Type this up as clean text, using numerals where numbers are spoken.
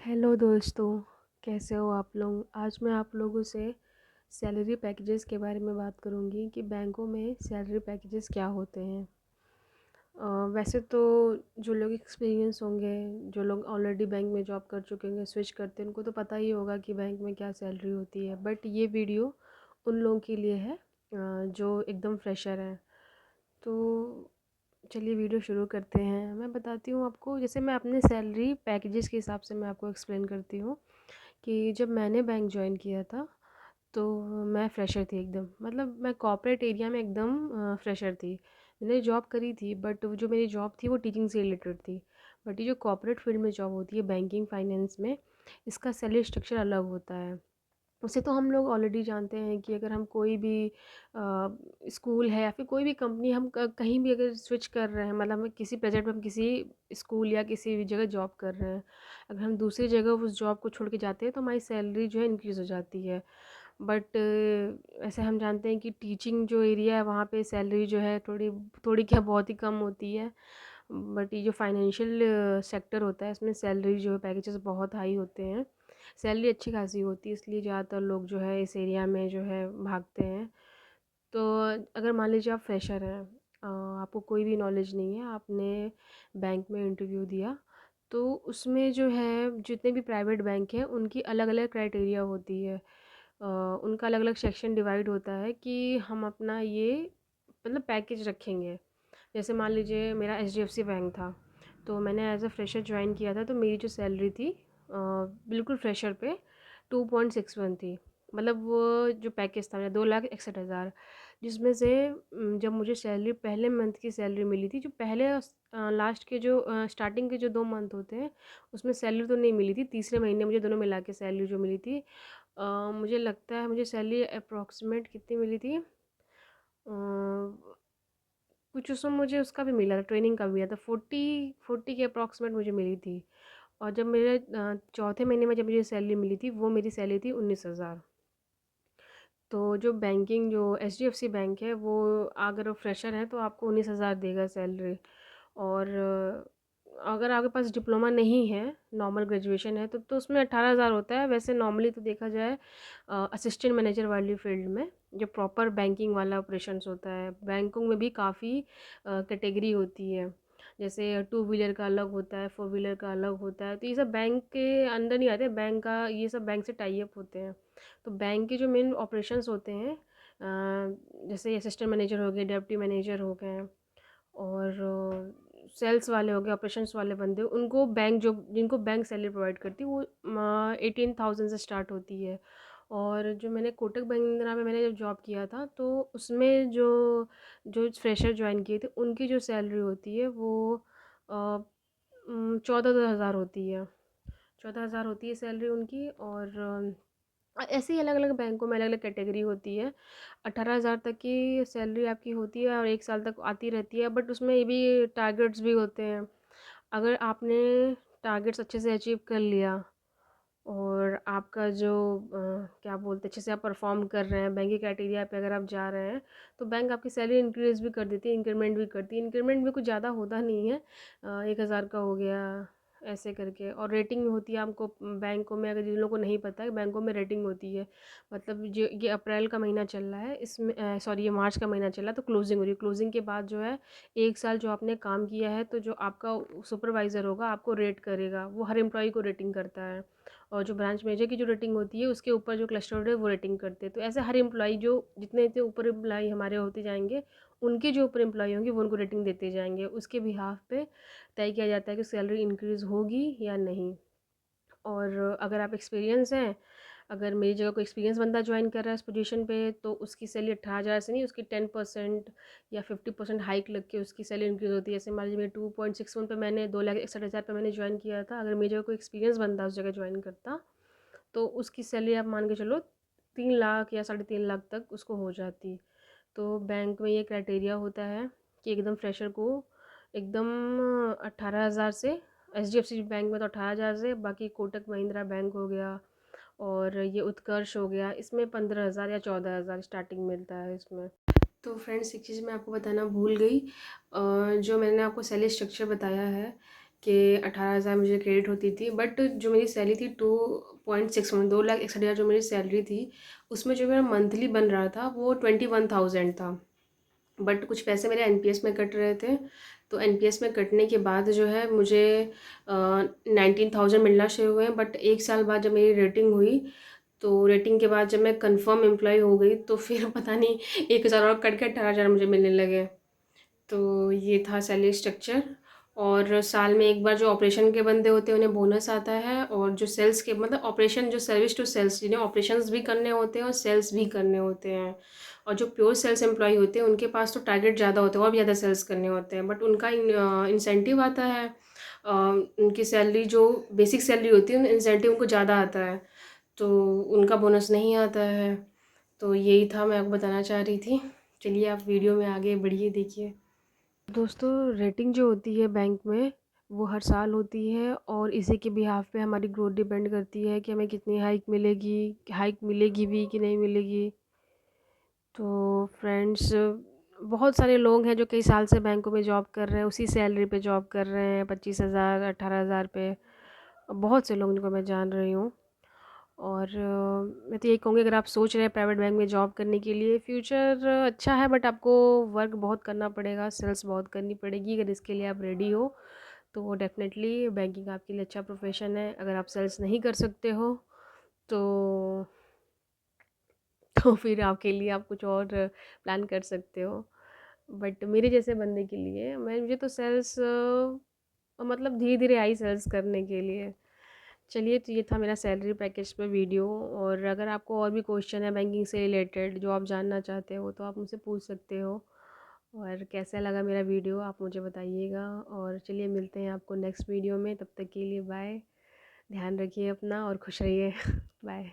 Hello दोस्तों, कैसे हो आप लोग। आज मैं आप लोगों से सैलरी पैकेजेस के बारे में बात करूंगी कि बैंकों में सैलरी पैकेजेस क्या होते हैं। वैसे तो जो लोग एक्सपीरियंस होंगे, जो लोग ऑलरेडी बैंक में जॉब कर चुके होंगे, स्विच करते हैं, उनको तो पता ही होगा कि बैंक में क्या सैलरी होती है। बट ये वीडियो उन लोगों के लिए है जो एकदम फ्रेशर हैं। तो चलिए वीडियो शुरू करते हैं। मैं बताती हूँ आपको, जैसे मैं अपने सैलरी पैकेजेस के हिसाब से मैं आपको एक्सप्लेन करती हूँ कि जब मैंने बैंक ज्वाइन किया था तो मैं फ्रेशर थी एकदम। मतलब मैं कॉर्पोरेट एरिया में एकदम फ्रेशर थी। मैंने जॉब करी थी बट जो मेरी जॉब थी वो टीचिंग से रिलेटेड थी। बट ये जो कॉर्पोरेट फील्ड में जॉब होती है बैंकिंग फाइनेंस में, इसका सैलरी स्ट्रक्चर अलग होता है। उसे तो हम लोग ऑलरेडी जानते हैं कि अगर हम कोई भी स्कूल है या फिर कोई भी कंपनी, हम कहीं भी अगर स्विच कर रहे हैं, मतलब हम किसी प्रोजेक्ट में हम किसी स्कूल या किसी भी जगह जॉब कर रहे हैं, अगर हम दूसरी जगह उस जॉब को छोड़ के जाते हैं तो हमारी सैलरी जो है इंक्रीज़ हो जाती है। बट ऐसे हम जानते हैं कि टीचिंग जो एरिया है वहाँ पे सैलरी जो है थोड़ी थोड़ी क्या बहुत ही कम होती है। बट ये जो फाइनेंशियल सेक्टर होता है इसमें सैलरी जो है पैकेजेस बहुत हाई होते हैं। सैलरी अच्छी खासी होती है, इसलिए ज़्यादातर लोग जो है इस एरिया में जो है भागते हैं। तो अगर मान लीजिए आप फ्रेशर हैं, आपको कोई भी नॉलेज नहीं है, आपने बैंक में इंटरव्यू दिया, तो उसमें जो है जितने भी प्राइवेट बैंक हैं उनकी अलग अलग क्राइटेरिया होती है। उनका अलग अलग सेक्शन डिवाइड होता है कि हम अपना ये मतलब पैकेज रखेंगे। जैसे मान लीजिए मेरा एचडीएफसी बैंक था, तो मैंने एज अ फ्रेशर ज्वाइन किया था, तो मेरी जो सैलरी थी बिल्कुल फ्रेशर पे 2.61 थी। मतलब वो जो पैकेज था मेरा 2,61,000, जिसमें से जब मुझे सैलरी पहले मंथ की सैलरी मिली थी, जो पहले लास्ट के जो स्टार्टिंग के जो 2 मंथ होते हैं उसमें सैलरी तो नहीं मिली थी, तीसरे महीने मुझे दोनों मिला के सैलरी जो मिली थी, मुझे लगता है मुझे सैलरी अप्रॉक्सीमेट कितनी मिली थी, कुछ उसमें मुझे उसका भी मिला था, ट्रेनिंग का भी मिला था, 40 के अप्रॉक्सीमेट मुझे मिली थी। और जब मेरे चौथे महीने में जब मुझे सैलरी मिली थी, वो मेरी सैलरी थी 19,000। तो जो बैंकिंग जो एचडीएफसी बैंक है वो, अगर फ्रेशर है तो आपको 19,000 देगा सैलरी। और अगर आपके पास डिप्लोमा नहीं है, नॉर्मल ग्रेजुएशन है, तो उसमें 18,000 होता है। वैसे नॉर्मली तो देखा जाए असिस्टेंट मैनेजर वाली फील्ड में, जो प्रॉपर बैंकिंग वाला ऑपरेशंस होता है, बैंकों में भी काफ़ी कैटेगरी होती है। जैसे टू व्हीलर का अलग होता है, फोर व्हीलर का अलग होता है, तो ये सब बैंक के अंदर नहीं आते। बैंक का ये सब बैंक से टाई अप होते हैं। तो बैंक के जो मेन ऑपरेशंस होते हैं, जैसे असिस्टेंट मैनेजर हो गए, डिप्टी मैनेजर हो गए, और सेल्स वाले हो गए, ऑपरेशंस वाले बंदे, उनको बैंक जो जिनको बैंक सैलरी प्रोवाइड करती है वो 18,000 से स्टार्ट होती है। और जो मैंने कोटक महिंद्रा में मैंने जब जॉब किया था, तो उसमें जो जो फ्रेशर ज्वाइन किए थे उनकी जो सैलरी होती है वो 14,000 होती है। 14,000 होती है सैलरी उनकी। और ऐसे ही अलग अलग बैंकों में अलग अलग कैटेगरी होती है। 18,000 तक की सैलरी आपकी होती है और 1 साल तक आती रहती है। बट उसमें ये भी टारगेट्स भी होते हैं। अगर आपने टारगेट्स अच्छे से अचीव कर लिया और आपका जो क्या बोलते हैं, अच्छे से आप परफॉर्म कर रहे हैं, बैंक के क्राइटेरिया पे अगर आप जा रहे हैं, तो बैंक आपकी सैलरी इंक्रीज़ भी कर देती है, इंक्रीमेंट भी करती है। इंक्रीमेंट भी कुछ ज़्यादा होता नहीं है, 1,000 का हो गया ऐसे करके। और रेटिंग होती है आपको बैंकों में, अगर जिन लोगों को नहीं पता है, बैंकों में रेटिंग होती है। मतलब जो ये अप्रैल का महीना चल रहा है, इसमें सॉरी ये मार्च का महीना चल रहा है, तो क्लोजिंग हो रही है। क्लोजिंग के बाद जो है 1 साल जो आपने काम किया है, तो जो आपका सुपरवाइज़र होगा आपको रेट करेगा, वो हर एम्प्लॉय को रेटिंग करता है। और जो ब्रांच मैनेजर की जो रेटिंग होती है उसके ऊपर जो क्लस्टर है वो रेटिंग करते हैं। तो ऐसे हर एम्प्लॉई जो जितने जितने ऊपर एम्प्लॉई हमारे होते जाएंगे, उनके जो ऊपर एम्प्लॉई होंगे वो उनको रेटिंग देते जाएंगे। उसके बिहाफ पे तय किया जाता है कि सैलरी इंक्रीज़ होगी या नहीं। और अगर आप एक्सपीरियंस हैं, अगर मेरी जगह कोई एक्सपीरियंस बंदा ज्वाइन कर रहा है इस पोजीशन पे, तो उसकी सैलरी 18,000 से नहीं, उसकी 10% या 50% हाइक लग के उसकी सैलरी इंक्रीज़ होती है। जैसे मान लीजिए मेरे 2.61 पे मैंने 2,61,000 पे मैंने ज्वाइन किया था, अगर मेरी जगह कोई एक्सपीरियंस बंदा उस जगह ज्वाइन करता, तो उसकी सैलरी आप मान के चलो 3 लाख या 3.5 लाख तक उसको हो जाती। तो बैंक में ये क्राइटेरिया होता है कि एकदम फ्रेशर को एकदम 18,000 से, एचडीएफसी बैंक में तो 18,000 से, बाकी कोटक महिंद्रा बैंक हो गया और ये उत्कर्ष हो गया, इसमें 15,000 या 14,000 स्टार्टिंग मिलता है इसमें। तो फ्रेंड्स एक चीज़ मैं आपको बताना भूल गई, जो मैंने आपको सैलरी स्ट्रक्चर बताया है कि 18,000 मुझे क्रेडिट होती थी, बट जो मेरी सैलरी थी 2.6 में 2,61,000 जो मेरी सैलरी थी, उसमें जो मेरा मंथली बन रहा था वो 21,000 था। बट कुछ पैसे मेरे एनपीएस में कट रहे थे, तो एनपीएस में कटने के बाद जो है मुझे 19,000 मिलना शुरू हुए। बट एक साल बाद जब मेरी रेटिंग हुई, तो रेटिंग के बाद जब मैं कंफर्म एम्प्लॉय हो गई, तो फिर पता नहीं 1,000 और कट के 18,000 मुझे मिलने लगे। तो ये था सैलरी स्ट्रक्चर। और साल में एक बार जो ऑपरेशन के बंदे होते हैं उन्हें बोनस आता है, और जो सेल्स के मतलब ऑपरेशन जो सर्विस टू सेल्स जिन्हें ऑपरेशंस भी करने होते हैं और सेल्स भी करने होते हैं, और जो प्योर सेल्स एम्प्लॉय होते हैं उनके पास तो टारगेट ज़्यादा होते हैं और भी ज़्यादा सेल्स करने होते हैं, बट उनका इंसेंटिव आता है। उनकी सैलरी जो बेसिक सैलरी होती है इंसेंटिव उनको ज़्यादा आता है, तो उनका बोनस नहीं आता है। तो यही था मैं आपको बताना चाह रही थी। चलिए आप वीडियो में आगे बढ़िए, देखिए। दोस्तों, रेटिंग जो होती है बैंक में वो हर साल होती है, और इसी के बिहाफ पे हमारी ग्रोथ डिपेंड करती है कि हमें कितनी हाइक मिलेगी भी कि नहीं मिलेगी। तो फ्रेंड्स, बहुत सारे लोग हैं जो कई साल से बैंकों में जॉब कर रहे हैं, उसी सैलरी पे जॉब कर रहे हैं, 25,000 18,000 पे। बहुत से लोग जिनको मैं जान रही हूँ। और मैं तो यही कहूँगी, अगर आप सोच रहे हैं प्राइवेट बैंक में जॉब करने के लिए, फ्यूचर अच्छा है, बट आपको वर्क बहुत करना पड़ेगा, सेल्स बहुत करनी पड़ेगी। अगर इसके लिए आप रेडी हो तो वो डेफिनेटली बैंकिंग आपके लिए अच्छा प्रोफेशन है। अगर आप सेल्स नहीं कर सकते हो तो तो फिर आपके लिए आप कुछ और प्लान कर सकते हो। बट मेरे जैसे बंदे के लिए मुझे तो सेल्स मतलब धीरे धीरे आई सेल्स करने के लिए। चलिए, तो ये था मेरा सैलरी पैकेज पे वीडियो। और अगर आपको और भी क्वेश्चन है बैंकिंग से रिलेटेड जो आप जानना चाहते हो तो आप मुझसे पूछ सकते हो। और कैसा लगा मेरा वीडियो आप मुझे बताइएगा। और चलिए, मिलते हैं आपको नेक्स्ट वीडियो में। तब तक के लिए बाय। ध्यान रखिए अपना और खुश रहिए। बाय।